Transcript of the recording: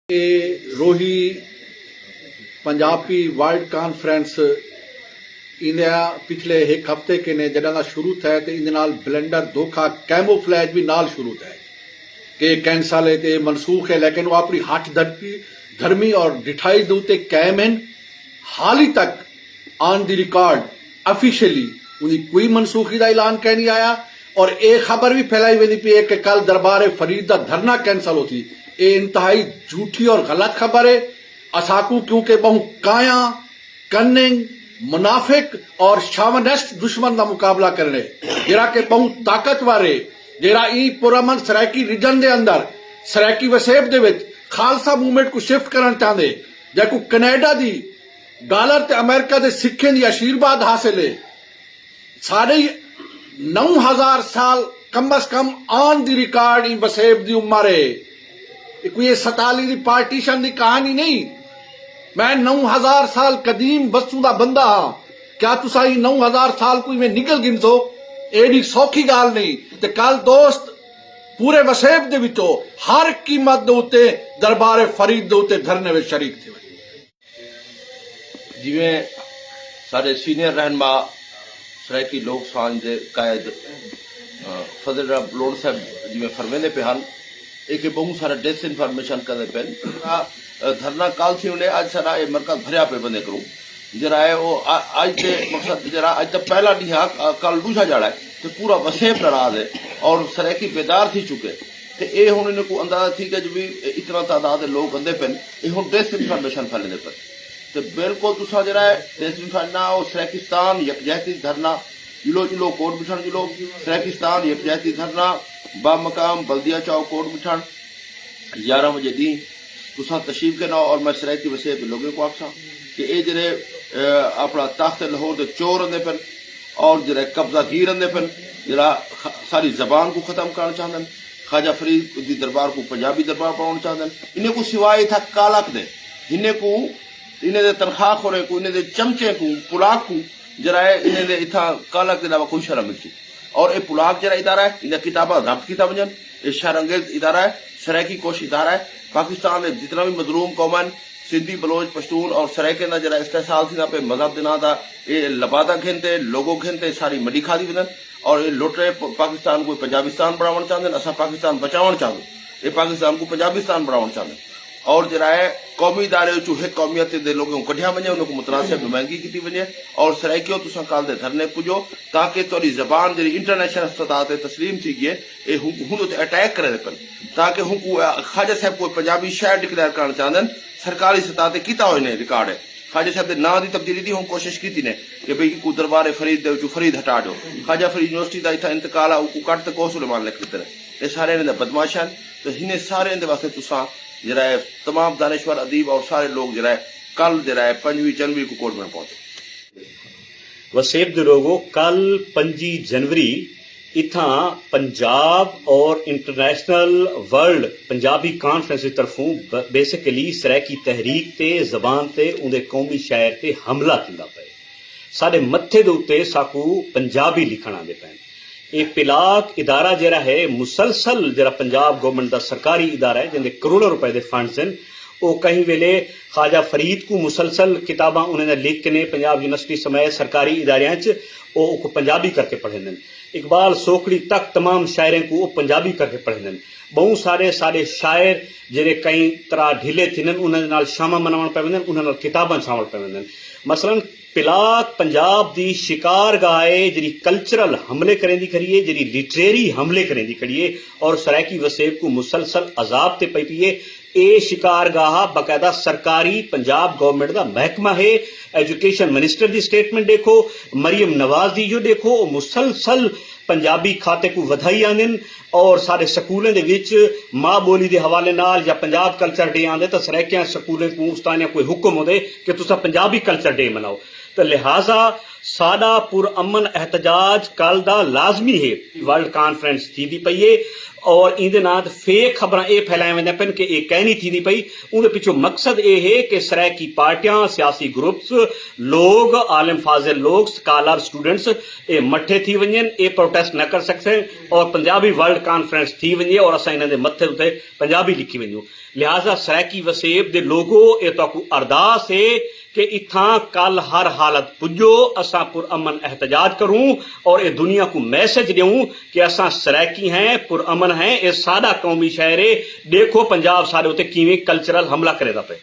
रोही Punjabi world conference India पिछले एक हफ्ते के ने जड़ा शुरू थे तो इन ब्लेंडर धोखा कैमोफ्लैज भी नाल शुरू थे कि कैंसल है तो मनसूख है, लेकिन वो अपनी हठ धर्मी और डिठाई के उत्ते कायम हैं। हाल ही तक ऑन द रिकॉर्ड ऑफिशियली उन्हें कोई मनसूखी का ऐलान कह नहीं आया और एक खबर भी फैलाई वेंदी पई है कि कल दरबार फरीद का धरना कैंसल होती। ये इंतहाई झूठी और गलत खबर है। असाकू क्योंकि बहु काया कन्निंग मुनाफिक और शावनेस्ट दुश्मन का मुकाबला करने जरा के बहु ताकतवर है, जरा ई पुरअमन सरायकी रीजन के अंदर सरायकी वसेब दे विच खालसा मूवमेंट को शिफ्ट करना चाहते, जैको कनेडा की डॉलर ते अमेरिका के सिक्खे की आशीर्वाद हासिल है। साढ़े 9000 साल कम अज कम ऑन दी रिकॉर्ड ई वसेब की उम्र है। कोई 47 की पार्टीशन की कहानी नहीं। मैं 9000 साल कदीम वस्तु का बंदा हाँ। क्या तुसा 9000 साल कोई में निकल गिनसो? एडी सौखी गाल नहीं। ते कल दोस्त पूरे वसेब दे विचों हर कीमत दे उत्ते दरबार फरीद दे उत्ते धरने में शरीक थे। जिवें साडे सीनियर रहनमा सरायकी लोक सांझ दे कायद फजल रब लोड़ साहब जिवें फरमेंदे पे हन एक बहुत सारा डिस इन्फॉर्मेशन करदे पे धरना काल थी उन्हें आज सारा ये मरकज भरिया पे बंदे करूं जरा है वो आज के मकसद जरा आज तक पहला डी कल दूसरा जाड़ा है तो पूरा वसेब नाराज है और सरायकी बेदार थी चुके तो ये हुण इन्हें को अंदाजा थी कि जो भी इतना तादाद लोग बंदे पे ये हुण डिस इन्फॉर्मेशन फैलने पर तो बिल्कुल तुसा जरा है डिस इन्फॉर्मेशन और सरायकिस्तान यकजहती धरना जुलो कोट बिठन जुलो सरायकिस्तान यकजहती धरना बामकाम बल्दिया चाओ कोट बिठन 11 बजे दी तुसा तशरीफ के ना और मैं सरायकी वसेब लोगों को आखसा कि ये जरे अपना तख्त लाहौर के चोर आंदे पे और जरा कब्जा गिर आंदे पे जरा सारी जबान को खत्म करना चाहते ख्वाजा फरीद की दरबार को पंजाबी दरबार बनाना चाहते इन्हें को सिवाय था कालक दे इन्हें को इन्हें तनख्वाह खोरे को इन्हें चमचे को पुलाक को जरा इन्हें इतना कालक के अलावा कोई शर्म मिलती और ये पुलाक जरा इदारा है इन्हें किताबा जब्त किया वजन ये शहरंगेज इदारा है सरायकी कोश इदारा है पाकिस्तान में जितना भी मजलूम कौमन सिंधी बलोच पश्तून और सरायके ना जरा इस्तेसाल थी ना पे मजहब दिना था ये लबादा खेनते लोगों खेनते सारी मडी खादी वजन और ये लुट रहे पाकिस्तान को पंजाबिस्तान बढ़ावन चाहते असा पाकिस्तान बचावन चाहते ये पाकिस्तान को पंजाबिस्तान बढ़ावन चाहते और जरा है कौमी इदारे चो एक कौमियत के लोगों को कढ़िया वजे उनको मुतनासिब नुमाइंदगी की वजे और सरायकियों तुसा काल दे धरने पुजो ताकि तोरी जबान जी इंटरनेशनल सतह ते तस्लीम थी गए ये हुन ते अटैक करे पन ताकि हुनको ख्वाजा साहब को पंजाबी शहर डिक्लेयर करना चाहते सरकारी सतह ते कीता होने रिकॉर्ड है ख्वाजा साहब के नाम की तब्दीली की हम कोशिश की ने कि भाई को दरबार फरीद दे फरीद हटा दो ख्वाजा फरीद यूनिवर्सिटी का इतना इंतकाल है कट तो कोस मान लिख देते ये सारे बदमाशन तो इन्हें सारे वास्ते तुसा जरा है तमाम दानिश्वर अदीब और सारे लोग जरा है कल जरा है 5 जनवरी को कोर्ट में पहुंचे। वसेब दे लोगों कल 5 जनवरी इथा पंजाब और इंटरनेशनल वर्ल्ड पंजाबी कॉन्फ्रेंस की तरफों बेसिकली सरायकी तहरीक ते जबान ते उनके कौमी शायर ते हमला किंदा पे साडे मत्थे दे उत्ते साकू पंजाबी लिखण आंदे पैन। ये पिलाक इदारा जरा है मुसलसल जरा पंजाब गवर्नमेंट का सरकारी इदारा है जिन्हें करोड़ों रुपए के फंड्स हैं वो कहीं वेले ख्वाजा फरीद को मुसलसल किताबा उन्होंने लिख के ने पंजाब यूनिवर्सिटी समेत सरकारी इदारियां को पंजाबी करके पढ़े इकबाल सोकड़ी तक तमाम शायरें को पंजाबी करके पढ़े बहुत सारे शायर जेरे कई तरह ढीले थिन उन्होंने शामा मनावन पे वेंदन उन्होंने किताबां शामिल पे वेंदन मसलन पिलाक पंजाब दी शिकार गाए जी कल्चरल हमले करें दी खड़िए जी लिटरेरी हमले करें दी खड़िए और सरायकी वसेब को मुसलसल अजाब ते पई पिए ए शिकार गाह बाकायदा सरकारी पंजाब गवर्नमेंट का महकमा है। एजुकेशन मिनिस्टर की स्टेटमेंट देखो मरियम नवाज दी जो देखो मुसलसल पंजाबी खाते को वधाई आंदन और सारे स्कूलों के विच माँ बोली के हवाले नाल या पंजाब कल्चर डे आंदे तो सरायकिया स्कूलों को उस तरह कोई हुक्म होदे कि तुसा पंजाबी कल्चर डे मनाओ तो लिहाजा साडा पुरअमन एहतजाज कल दा लाजमी है। वर्ल्ड कॉन्फ्रेंस थी दी पई है और इंदे नाल फेक खबर ये फैलाए वेंदे पन कि ये कहनी थी पई उनके पिछो मकसद ये है कि सरायकी पार्टियां सियासी ग्रुप्स लोग आलिम फाजिल लोग स्कॉलर स्टूडेंट्स ये मठे थी वजन ये प्रोटेस्ट न कर सकते और पंजाबी वर्ल्ड कॉन्फ्रेंस थी वजे और असां इन्हां दे मथे उत्ते पंजाबी लिखी वञूं। लिहाजा सराकी वसेब दे लोगो ये तो अरदास है कि इत्थां कल हर हालत पुजो, असां पुरअमन एहतजाज करूं और ये दुनिया को मैसेज दूं कि असां सराकी हैं, पुरअमन हैं, ये सादा कौमी शहर है। देखो पंजाब सारे उत्ते किवें कल्चरल हमला करे दा पे।